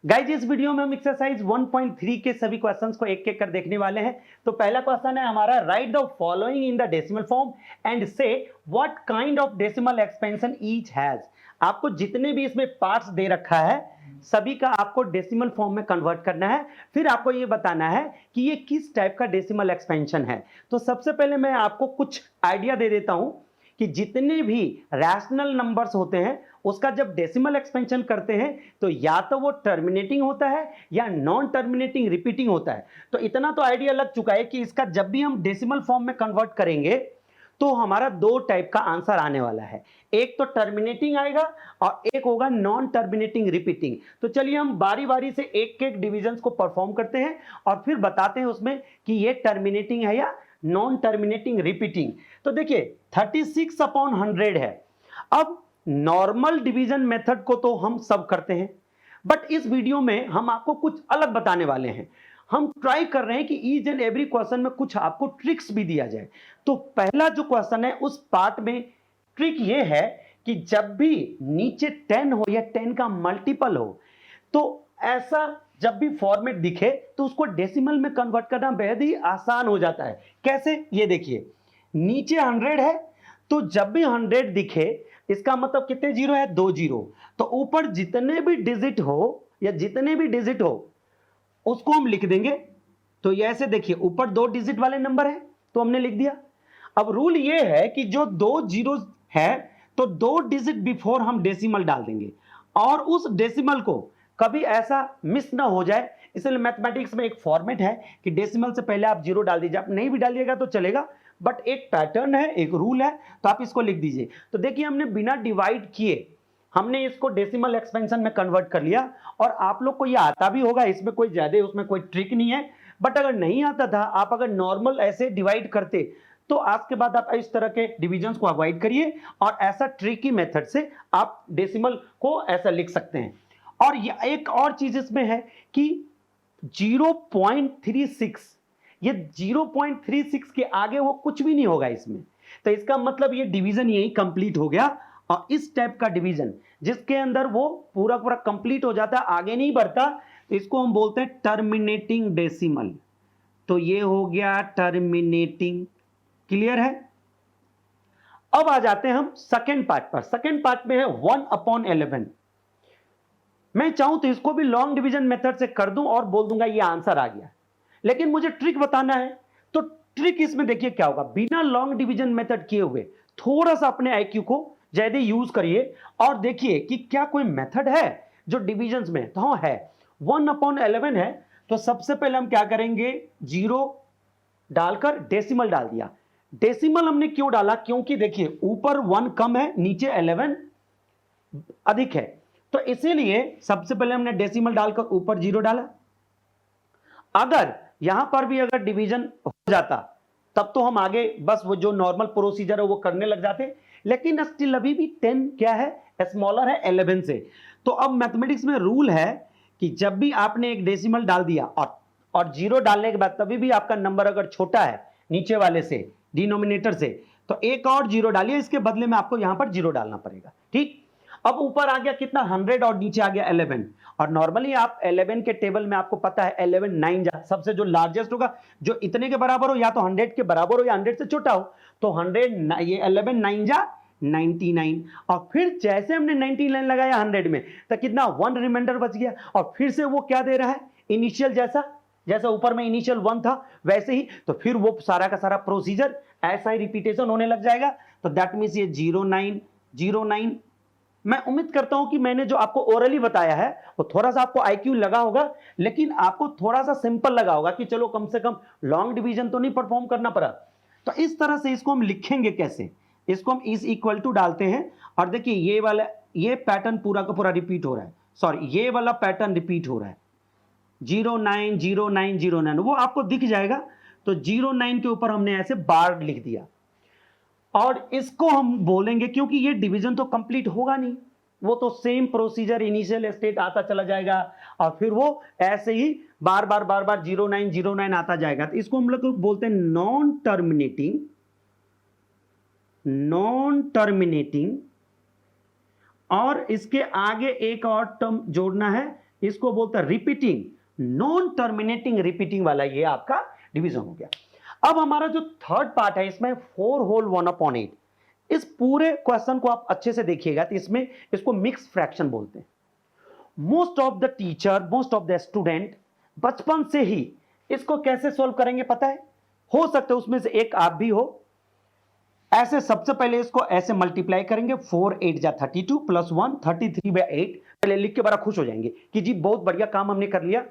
Guys इस video में हम एक्सरसाइज 1.3 के सभी क्वेश्चंस को एक एक कर देखने वाले हैं। तो पहला क्वेश्चन है हमारा, write the following in the decimal form and say what kind of decimal expansion each has. आपको जितने भी इसमें पार्ट्स दे रखा है सभी का आपको डेसिमल फॉर्म में कन्वर्ट करना है, फिर आपको ये बताना है कि ये किस टाइप का डेसिमल एक्सपेंशन है। तो सबसे पहले मैं आपको कुछ आइडिया दे देता हूं कि जितने भी रैशनल नंबर्स होते हैं उसका जब डेसिमल एक्सपेंशन करते हैं तो या तो वो टर्मिनेटिंग होता है या नॉन टर्मिनेटिंग रिपीटिंग होता है। तो इतना तो आइडिया लग चुका है कि इसका जब भी हम डेसिमल फॉर्म में कन्वर्ट करेंगे तो हमारा दो टाइप का आंसर आने वाला है, एक तो टर्मिनेटिंग आएगा और एक होगा नॉन टर्मिनेटिंग रिपीटिंग। तो चलिए हम बारी बारी से एक एक डिविजन्स को परफॉर्म करते हैं और फिर बताते हैं उसमें कि ये टर्मिनेटिंग है या नॉन टर्मिनेटिंग रिपीटिंग। तो देखिए 36/100 है। अब नॉर्मल डिवीजन मेथड को तो हम सब करते हैं, बट इस वीडियो में हम आपको कुछ अलग बताने वाले हैं। हम ट्राई कर रहे हैं कि ईच एंड एवरी क्वेश्चन में कुछ आपको ट्रिक्स भी दिया जाए। तो पहला जो क्वेश्चन है उस पार्ट में ट्रिक ये है कि जब भी नीचे 10 हो या 10 का मल्टीपल हो तो ऐसा जब भी फॉर्मेट दिखे तो उसको डेसिमल में कन्वर्ट करना बेहद ही आसान हो जाता है। कैसे, ये देखिए नीचे 100 है तो जब भी 100 दिखे इसका मतलब कितने जीरो है, 2 जीरो। तो ऊपर जितने भी डिजिट हो या जितने भी डिजिट हो उसको हम लिख देंगे। तो ये ऐसे देखिए ऊपर 2 डिजिट वाले नंबर है तो हमने लिख दिया। अब रूल ये है कि जो 2 जीरो है तो 2 डिजिट बिफोर हम डेसिमल डाल देंगे और उस डेसिमल को कभी ऐसा मिस ना हो जाए, इसलिए मैथमेटिक्स में एक फॉर्मेट है कि डेसिमल से पहले आप जीरो डाल दीजिए। आप नहीं भी डालिएगा तो चलेगा, बट एक पैटर्न है, एक रूल है, तो आप इसको लिख दीजिए। तो देखिए हमने बिना डिवाइड किए हमने इसको डेसिमल एक्सपेंशन में कन्वर्ट कर लिया और आप लोग को ये आता भी होगा, इसमें कोई ज्यादा उसमें कोई ट्रिक नहीं है। बट अगर नहीं आता था, आप अगर नॉर्मल ऐसे डिवाइड करते तो आज के बाद आप इस तरह के डिविजन्स को अवॉइड करिए और ऐसा ट्रिकी मेथड से आप डेसिमल को ऐसा लिख सकते हैं। और एक और चीज इसमें है कि 0.36, ये 0.36 के आगे वो कुछ भी नहीं होगा इसमें। तो इसका मतलब ये डिवीजन यही कंप्लीट हो गया। और इस टाइप का डिवीजन जिसके अंदर वो पूरा पूरा कंप्लीट हो जाता है, आगे नहीं बढ़ता, तो इसको हम बोलते हैं टर्मिनेटिंग डेसिमल। तो ये हो गया टर्मिनेटिंग। क्लियर है? अब आ जाते हैं हम सेकेंड पार्ट पर। सेकेंड पार्ट में है 1/11। मैं चाहूं तो इसको भी लॉन्ग डिवीजन मेथड से कर दूं और बोल दूंगा ये आंसर आ गया, लेकिन मुझे ट्रिक बताना है। तो ट्रिक इसमें देखिए क्या होगा, बिना लॉन्ग डिवीजन मेथड किए हुए थोड़ा सा अपने आईक्यू को ज्यादा यूज करिए और देखिए कि क्या कोई मेथड है जो डिविजन में। तो हाँ है, 1/11 है। तो सबसे पहले हम क्या करेंगे, जीरो डालकर डेसिमल डाल दिया। डेसिमल हमने क्यों डाला, क्योंकि देखिए ऊपर 1 कम है, नीचे 11 अधिक है, तो इसीलिए सबसे पहले हमने डेसिमल डालकर ऊपर जीरो डाला। अगर यहां पर भी अगर डिवीजन हो जाता तब तो हम आगे बस वो जो नॉर्मल प्रोसीजर है वो करने लग जाते, लेकिन स्टिल अभी भी 10 क्या है, स्मॉलर है 11 से। तो अब मैथमेटिक्स में रूल है कि जब भी आपने एक डेसिमल डाल दिया और जीरो डालने के बाद तभी भी आपका नंबर अगर छोटा है नीचे वाले से, डिनोमिनेटर से, तो एक और जीरो डालिए, इसके बदले में आपको यहां पर जीरो डालना पड़ेगा। ठीक, अब ऊपर आ गया कितना, 100 और नीचे आ गया 11। और नॉर्मली आप 11 के टेबल में आपको पता है 11 9 जा सबसे जो लार्जेस्ट होगा, जो इतने के बराबर हो या तो 100 के बराबर हो या 100 से छोटा हो, तो 100 ये 11 9 जा 99। और फिर जैसे हमने 99 लगाया 100 में तो कितना 1 रिमाइंडर बच गया और फिर से वो क्या दे रहा है, इनिशियल जैसा ऊपर में इनिशियल 1 था वैसे ही। तो फिर वो सारा का सारा प्रोसीजर ऐसा ही रिपीटेशन होने लग जाएगा। तो दैट मींस ये 0909। मैं उम्मीद करता हूं कि मैंने जो आपको ओरली बताया है वो थोड़ा सा आपको आईक्यू लगा होगा, लेकिन आपको थोड़ा सा सिंपल लगा होगा कि चलो कम से कम लॉन्ग डिवीजन तो नहीं परफॉर्म करना पड़ा। तो इस तरह से इसको हम लिखेंगे कैसे, इसको हम इज इक्वल टू डालते हैं और देखिए ये वाला ये पैटर्न पूरा का पूरा रिपीट हो रहा है, सॉरी ये वाला पैटर्न रिपीट हो रहा है 090909, वो आपको दिख जाएगा। तो 09 के ऊपर हमने ऐसे बार लिख दिया और इसको हम बोलेंगे, क्योंकि ये डिवीजन तो कंप्लीट होगा नहीं, वो तो सेम प्रोसीजर इनिशियल स्टेट आता चला जाएगा और फिर वो ऐसे ही बार बार 0909 आता जाएगा। तो इसको हम लोग बोलते हैं नॉन टर्मिनेटिंग। और इसके आगे एक और टर्म जोड़ना है इसको बोलता है रिपीटिंग, नॉन टर्मिनेटिंग रिपीटिंग वाला ये आपका डिवीजन हो गया। अब हमारा जो थर्ड पार्ट है इसमें 4 होल 1/8, इस पूरे क्वेश्चन को आप अच्छे से देखिएगा तो इसमें इसको मिक्स फ्रैक्शन बोलते हैं। Most of the teacher, most of the student बचपन से ही इसको कैसे सोल्व करेंगे पता है? हो सकता है उसमें से एक आप भी हो। ऐसे सबसे पहले इसको ऐसे मल्टीप्लाई करेंगे, 4 8 जा 32 प्लस 1 33/8, पहले लिख के बड़ा खुश हो जाएंगे कि जी बहुत बढ़िया काम हमने कर लिया।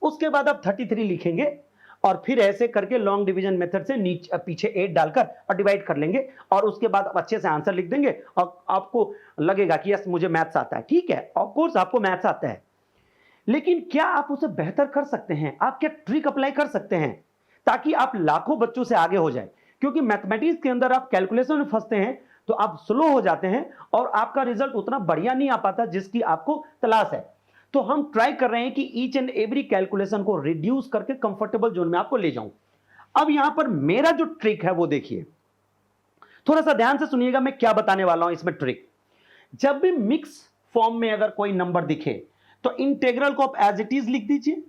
उसके बाद आप 33 लिखेंगे और फिर ऐसे करके लॉन्ग डिवीजन मेथड से नीचे पीछे 8 डालकर और डिवाइड कर लेंगे और उसके बाद आप अच्छे से आंसर लिख देंगे और आपको लगेगा कि यस मुझे मैथ्स आता है। ठीक है, ऑफ कोर्स आपको मैथ्स आता है, लेकिन क्या आप उसे बेहतर कर सकते हैं? आप क्या ट्रिक अप्लाई कर सकते हैं ताकि आप लाखों बच्चों से आगे हो जाए? क्योंकि मैथमेटिक्स के अंदर आप कैलकुलेशन में फंसते हैं तो आप स्लो हो जाते हैं और आपका रिजल्ट उतना बढ़िया नहीं आ पाता जिसकी आपको तलाश है। तो हम ट्राई कर रहे हैं कि ईच एंड एवरी कैलकुलेशन को रिड्यूस करके कंफर्टेबल जोन में आपको ले जाऊं। अब यहां पर मेरा जो ट्रिक है वो देखिए, थोड़ा सा ध्यान से सुनिएगा मैं क्या बताने वाला हूं इसमें ट्रिक। जब भी मिक्स फॉर्म में अगर कोई नंबर दिखे तो इंटीग्रल को आप एज इट इज लिख दीजिए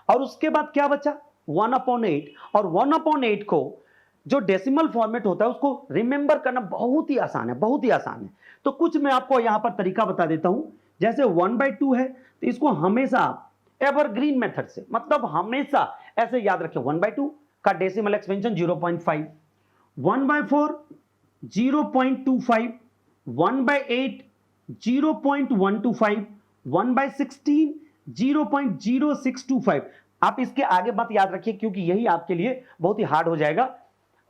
और उसके बाद क्या बचा 1/8, और 1/8 को जो डेसिमल फॉर्मेट होता है उसको रिमेंबर करना बहुत ही आसान है, बहुत ही आसान है। तो कुछ मैं आपको यहां पर तरीका बता देता हूं। जैसे 1/2 है तो इसको हमेशा एवरग्रीन मेथड से, मतलब हमेशा ऐसे याद रखें, 1/2 का डेसिमल एक्सपेंशन 0.5, 1/4 0.25, 1/8 0.125, 1/16 0.0625। आप इसके आगे बात याद रखिए क्योंकि यही आपके लिए बहुत ही हार्ड हो जाएगा।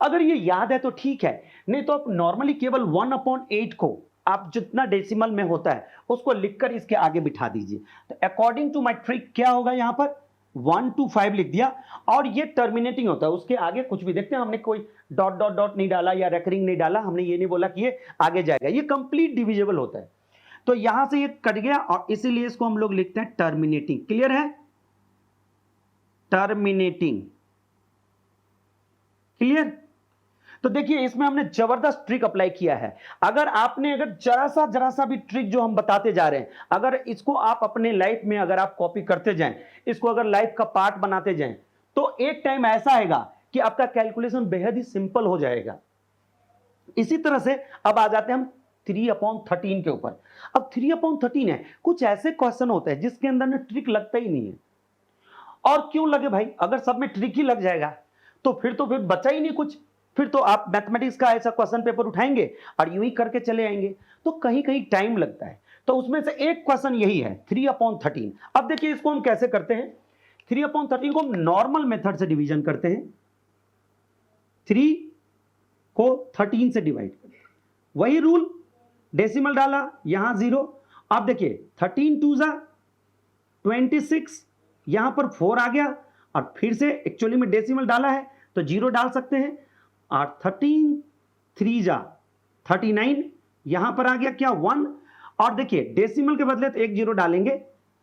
अगर ये याद है तो ठीक है, नहीं तो आप नॉर्मली केवल 1/8 को आप जितना डेसिमल में होता है उसको लिखकर इसके आगे बिठा दीजिए। तो अकॉर्डिंग टू माय ट्रिक क्या होगा, यहां पर 1 to 5 लिख दिया और ये टर्मिनेटिंग होता है, उसके आगे कुछ भी देखते हैं, हमने कोई डॉट डॉट डॉट नहीं डाला या रेकरिंग नहीं डाला, हमने ये नहीं बोला कि ये आगे जाएगा, ये कंप्लीट डिविजिबल होता है। तो यहां से ये कट गया और इसीलिए इसको हम लोग लिखते हैं टर्मिनेटिंग। क्लियर है? टर्मिनेटिंग। क्लियर? तो देखिए इसमें हमने जबरदस्त ट्रिक अप्लाई किया है। अगर जरा सा भी ट्रिक जो हम बताते जा रहे हैं, अगर इसको आप अपने लाइफ में अगर आप कॉपी करते जाएं, इसको अगर लाइफ का पार्ट बनाते जाएं, तो एक टाइम ऐसा आएगा कि आपका कैलकुलेशन बेहद ही सिंपल हो जाएगा। इसी तरह से अब आ जाते हैं हम 3/13 के ऊपर। अब 3/13 है, कुछ ऐसे क्वेश्चन होते हैं जिसके अंदर ना ट्रिक लगता ही नहीं है। और क्यों लगे भाई? अगर सब में ट्रिक ही लग जाएगा तो फिर बचा ही नहीं कुछ। फिर तो आप मैथमेटिक्स का ऐसा क्वेश्चन पेपर उठाएंगे और यूं ही करके चले आएंगे, तो कहीं कहीं टाइम लगता है। तो उसमें से एक क्वेश्चन यही है 3/13। अब देखिए इसको हम कैसे करते हैं। 3/13 को हम नॉर्मल मेथड से डिवीजन करते हैं, 3 को 13 से डिवाइड करते हैं। वही रूल, डेसिमल डाला, यहां 0। अब देखिए 13 2 जा 26, यहां पर 4 आ गया और फिर से एक्चुअली में डेसिमल डाला है तो 0 डाल सकते हैं, और 13 3 जा 39, यहां पर आ गया क्या 1। और देखिए डेसिमल के बदले तो एक 0 डालेंगे,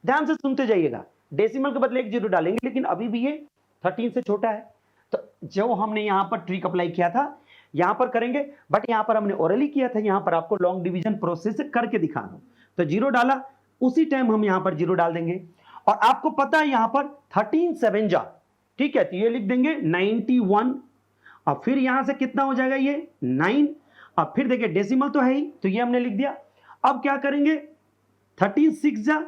ध्यान से सुनते जाइएगा, डेसिमल के बदले एक 0 डालेंगे, लेकिन अभी भी ये 13 से छोटा है। तो जो हमने यहां पर ट्रिक अप्लाई किया था यहां पर करेंगे, बट यहां पर हमने ओरली किया था, यहां पर आपको लॉन्ग डिवीजन प्रोसेस से करके दिखा रहा हूं। तो 0 डाला, उसी टाइम हम यहां पर 0 डाल देंगे। और आपको पता है यहां पर 13 7 जा, ठीक है, तो ये लिख देंगे 91, और फिर यहां से कितना हो जाएगा ये 9, और फिर देखिए डेसिमल तो है ही तो ये हमने लिख दिया। अब क्या करेंगे 13 6 जा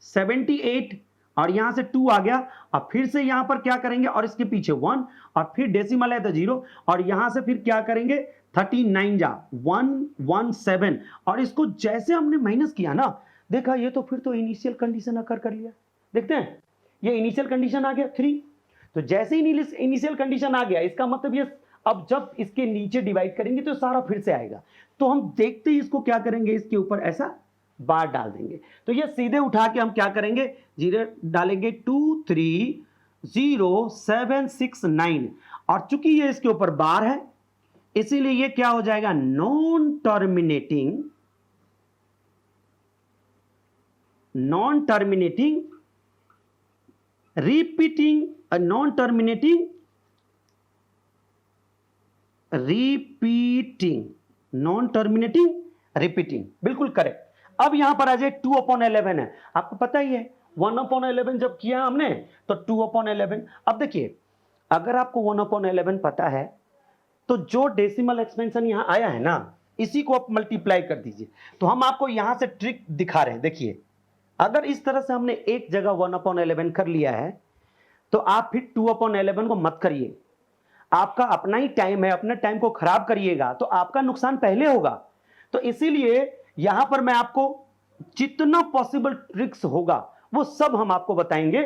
78, और यहां से 2 आ गया, और फिर से यहां पर क्या करेंगे और इसके पीछे 1, और फिर डेसिमल है तो 0, और यहां से फिर क्या करेंगे 39 जा 117, और इसको जैसे हमने माइनस किया ना, देखा ये तो फिर तो इनिशियल कंडीशन अकर कर लिया। देखते हैं ये इनिशियल कंडीशन आ गया 3, तो जैसे ही इनिशियल कंडीशन आ गया इसका मतलब ये अब जब इसके नीचे डिवाइड करेंगे तो सारा फिर से आएगा। तो हम देखते ही इसको क्या करेंगे, इसके ऊपर ऐसा बार डाल देंगे, तो ये सीधे उठा के हम क्या करेंगे 0 डालेंगे 2 3 0 7 6 9, और चूंकि ये इसके ऊपर बार है इसीलिए ये क्या हो जाएगा non terminating repeating non terminating repeating, बिल्कुल करेक्ट। अब यहां पर आ जाए 2/11 है, आपको पता ही है 1/11 जब किया हमने तो 2/11। अब देखिए अगर आपको 1/11 पता है तो जो डेसिमल एक्सपेंशन यहां आया है ना, इसी को आप मल्टीप्लाई कर दीजिए। तो हम आपको यहां से ट्रिक दिखा रहे हैं। देखिए अगर इस तरह से हमने एक जगह 1/11 कर लिया है तो आप फिर 2/11 को मत करिए। आपका अपना ही टाइम है, अपने टाइम को खराब करिएगा तो आपका नुकसान पहले होगा। तो इसीलिए यहां पर मैं आपको जितना पॉसिबल ट्रिक्स होगा वो सब हम आपको बताएंगे।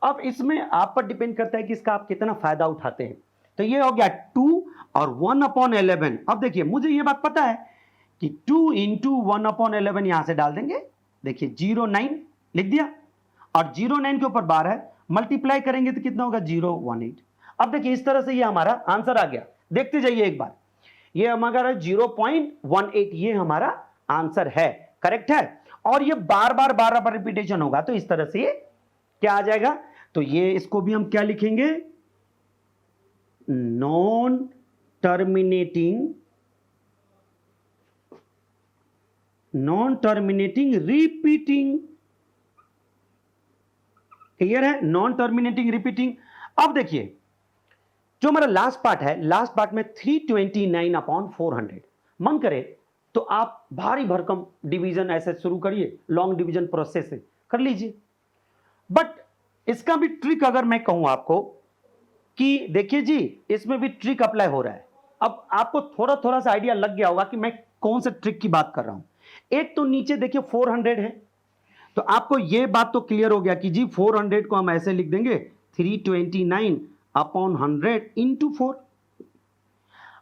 अब इसमें आप पर डिपेंड करता है कि इसका आप कितना फायदा उठाते हैं। तो ये हो गया 2 और 1/11। अब देखिए मुझे ये बात पता है कि 2 इंटू 1/11 यहां से डाल देंगे। देखिए 09 लिख दिया और 09 के ऊपर 12 है, मल्टीप्लाई करेंगे तो कितना होगा 018। अब देखिए इस तरह से ये हमारा आंसर आ गया। देखते जाइए एक बार, ये हमारा 0.18 ये हमारा आंसर है, करेक्ट है। और ये बार बार रिपीटेशन होगा तो इस तरह से ये क्या आ जाएगा। तो ये इसको भी हम क्या लिखेंगे, नॉन टर्मिनेटिंग रिपीटिंग। क्लियर है, नॉन टर्मिनेटिंग रिपीटिंग। अब देखिए जो हमारा लास्ट पार्ट है, लास्ट पार्ट में 329/400 मन करे तो आप भारी भरकम डिवीजन ऐसे शुरू करिए, लॉन्ग डिवीजन प्रोसेस से कर लीजिए। बट इसका भी ट्रिक अगर मैं कहूं आपको कि देखिए जी इसमें भी ट्रिक अप्लाई हो रहा है। अब आपको थोड़ा थोड़ा सा आइडिया लग गया होगा कि मैं कौन से ट्रिक की बात कर रहा हूं। एक तो नीचे देखिए 400 है, तो आपको यह बात तो क्लियर हो गया कि जी 400 को हम ऐसे लिख देंगे 329/100 इंटू 4।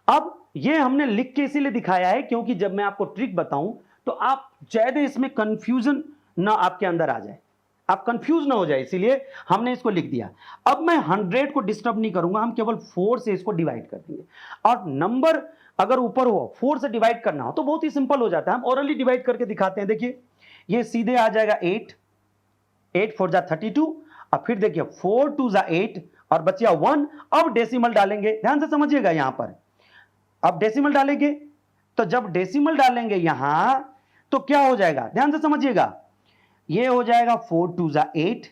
अब ये हमने लिख के इसीलिए दिखाया है क्योंकि जब मैं आपको ट्रिक बताऊं तो आप ज्यादा इसमें कंफ्यूजन ना आपके अंदर आ जाए, आप कंफ्यूज ना हो जाए, इसीलिए हमने इसको लिख दिया। अब मैं 100 को डिस्टर्ब नहीं करूंगा, हम केवल 4 से इसको डिवाइड कर देंगे। और नंबर अगर ऊपर हो 4 से डिवाइड करना हो तो बहुत ही सिंपल हो जाता है, हम ओरली डिवाइड करके दिखाते हैं। देखिए ये सीधे आ जाएगा 8 4 जा 32 और फिर देखिए 4 2 जा 8 और बचिया 1। अब डेसिमल डालेंगे, ध्यान से समझिएगा यहां पर। अब डेसिमल डालेंगे तो जब डेसिमल डालेंगे यहां तो क्या हो जाएगा, ध्यान से समझिएगा। ये हो जाएगा 4 2 जा 8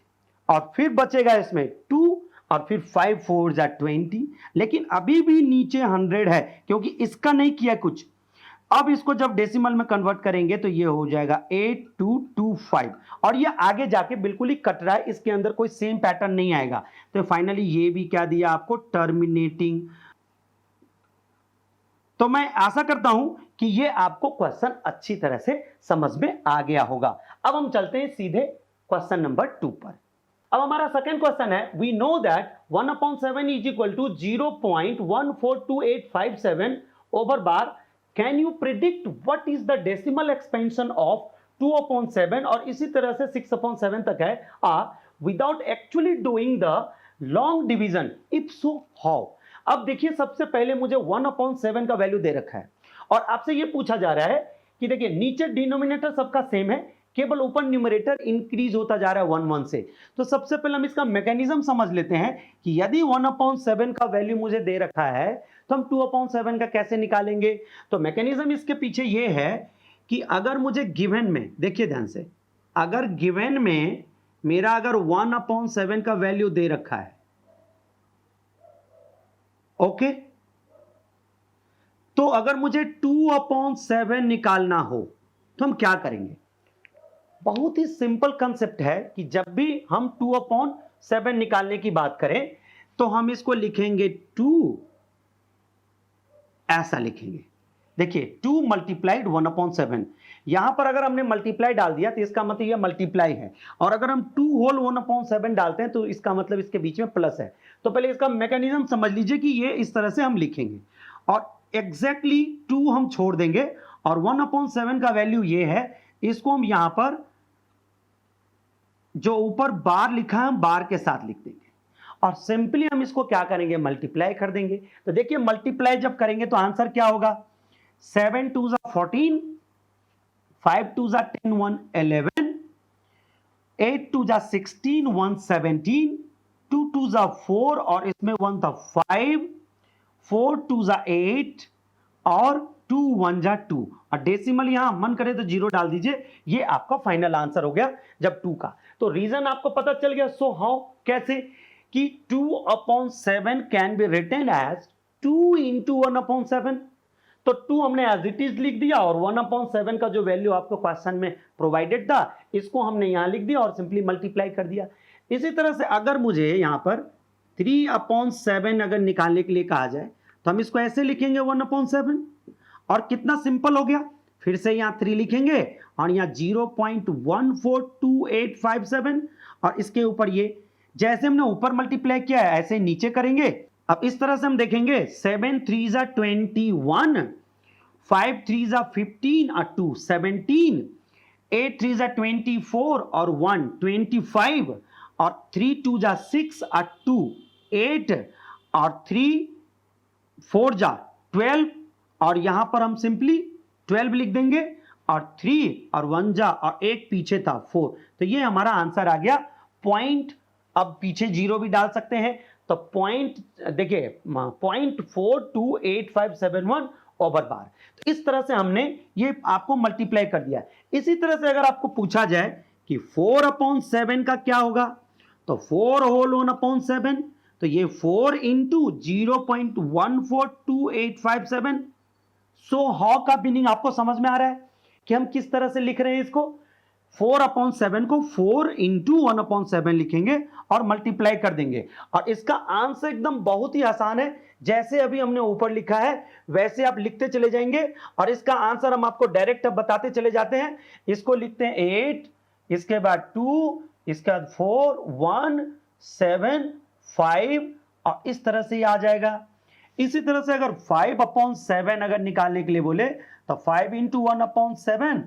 और फिर बचेगा इसमें 2 और फिर 5 4 जा 20। लेकिन अभी भी नीचे 100 है क्योंकि इसका नहीं किया कुछ। अब इसको जब डेसिमल में कन्वर्ट करेंगे तो ये हो जाएगा 8225 और ये आगे जाके बिल्कुल ही कट रहा है, इसके अंदर कोई सेम पैटर्न नहीं आएगा। तो फाइनली ये भी क्या दिया आपको, टर्मिनेटिंग। तो मैं आशा करता हूं कि ये आपको क्वेश्चन अच्छी तरह से समझ में आ गया होगा। अब हम चलते हैं सीधे क्वेश्चन नंबर 2 पर। अब हमारा सेकंड क्वेश्चन है, we know that 1/7 is equal to 0.142857 over bar. Can you predict what is the decimal expansion of 2/7 और इसी तरह से 6/7 तक है without actually doing the long division, if so how. अब देखिए सबसे पहले मुझे 1/7 का वैल्यू दे रखा है और आपसे यह पूछा जा रहा है कि देखिए नीचे डिनोमिनेटर सबका सेम है, केवल ऊपर न्यूमरेटर इंक्रीज होता जा रहा है 1 1 से। तो सबसे पहले हम इसका मैकेनिज्म समझ लेते हैं कि यदि 1/7 का वैल्यू मुझे दे रखा है तो हम 2/7 का कैसे निकालेंगे। तो मैकेनिज्म इसके पीछे यह है कि अगर मुझे गिवन में, देखिए ध्यान से, अगर गिवन में मेरा अगर 1/7 का वैल्यू दे रखा है, ओके, तो अगर मुझे 2/7 निकालना हो तो हम क्या करेंगे। बहुत ही सिंपल कंसेप्ट है कि जब भी हम 2/7 निकालने की बात करें तो हम इसको लिखेंगे 2, ऐसा लिखेंगे। देखिए 2 मल्टीप्लाइड 1/7, यहां पर अगर हमने मल्टीप्लाई डाल दिया तो इसका मतलब यह मल्टीप्लाई है, और अगर हम 2 होल 1/7 डालते हैं तो इसका मतलब इसके बीच में प्लस है। तो पहले इसका मैकेनिज्म समझ लीजिए कि ये इस तरह से हम लिखेंगे और एग्जैक्टली 2 हम छोड़ देंगे और 1/7 का वैल्यू ये है, इसको हम यहां पर जो ऊपर बार लिखा है हम बार के साथ लिख देंगे और सिंपली हम इसको क्या करेंगे, मल्टीप्लाई कर देंगे। तो देखिए मल्टीप्लाई जब करेंगे तो आंसर क्या होगा, 7 2 जा 14, 5 2 जा 10 1 11, 8 2 जा 16 1 17, 2 2 जा 4 और इसमें 1 था 5, 4 2 जा 8 और 2 1 जा 2 और डेसिमल यहां मन करे तो 0 डाल दीजिए, ये आपका फाइनल आंसर हो गया जब 2 का। तो रीजन आपको पता चल गया। सो हाउ, कैसे कि 2/7 can be written as 2 into 1/7। तो 2 हमने एज इट इज लिख दिया और 1/7 का जो वैल्यू आपको क्वेश्चन में प्रोवाइडेड था इसको हमने यहां लिख दिया और सिंपली मल्टीप्लाई कर दिया। इसी तरह से अगर मुझे यहां पर 3/7 अगर निकालने के लिए कहा जाए तो हम इसको ऐसे लिखेंगे 1/7 और कितना सिंपल हो गया। फिर से यहां 3 लिखेंगे और यहां 0.142857 और इसके ऊपर ये जैसे हमने ऊपर मल्टीप्लाई किया है ऐसे नीचे करेंगे। अब इस तरह से हम देखेंगे 7 3 जा 21, 5 3 जा 15 और 2 17, 8 3 जा 24 और 1 25 और 3 2 जा 6 और 2 8 और 3 4 जा 12 और यहां पर हम सिंपली 12 लिख देंगे और 3 और 1 जा और एक पीछे था 4। तो ये हमारा आंसर आ गया पॉइंट। अब पीछे 0 भी डाल सकते हैं तो पॉइंट देखिए 0.428571 ओवर बार। तो इस तरह से हमने ये आपको मल्टीप्लाई कर दिया। इसी तरह से अगर आपको पूछा जाए कि 4/7 का क्या होगा तो 4 होल 1/7 तो ये 4 इंटू 0.142857। सो हाउ का मीनिंग आपको समझ में आ रहा है कि हम किस तरह से लिख रहे हैं इसको। 4/7 को 4 इंटू 1/7 लिखेंगे और मल्टीप्लाई कर देंगे और इसका आंसर एकदम बहुत ही आसान है। जैसे अभी हमने ऊपर लिखा है वैसे आप लिखते चले जाएंगे और इसका आंसर हम आपको डायरेक्ट अब बताते चले जाते हैं। इसको लिखते हैं 8, इसके बाद 2, इसके बाद 4 1 7 5 और इस तरह से ये आ जाएगा। इसी तरह से अगर 5/7 अगर निकालने के लिए बोले तो 5 इंटू 1/7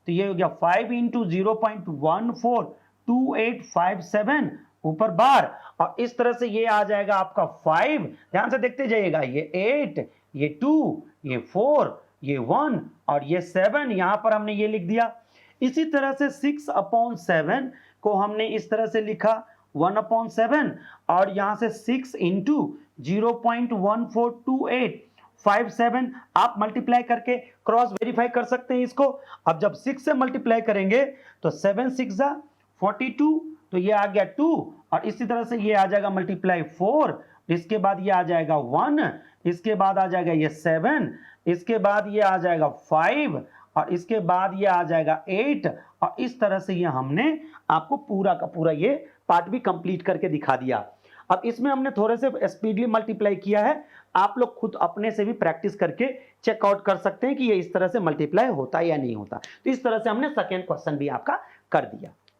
तो ये हो गया 5 इंटू 0.142857 ऊपर बार और इस तरह से ये आ जाएगा आपका 5। ध्यान से देखते जाइएगा, ये 8, ये 2, ये 4, ये 1 और ये 7 यहां पर हमने ये लिख दिया। इसी तरह से 6/7 को हमने इस तरह से लिखा 1/7 और यहां से 6 इंटू 0.142857 आप मल्टीप्लाई करके क्रॉस वेरीफाई कर सकते हैं इसको। अब जब 6 से मल्टीप्लाई करेंगे तो 7 6 जा 42 तो ये आ गया 2 और इसी तरह से ये आ जाएगा मल्टीप्लाई 4, इसके बाद ये आ जाएगा 1, इसके बाद आ जाएगा ये 7, इसके बाद ये आ जाएगा 5 और इसके बाद ये आ जाएगा 8 और इस तरह से ये हमने आपको पूरा का पूरा ये पार्ट भी कंप्लीट करके दिखा दिया। अब इसमें हमने थोड़े से स्पीडली मल्टीप्लाई किया है, आप लोग खुद अपने से भी प्रैक्टिस करके चेकआउट कर सकते हैं कि ये इस तरह से मल्टीप्लाई होता है या नहीं होता। तो इस तरह से हमने सेकेंड क्वेश्चन भी आपका कर दिया।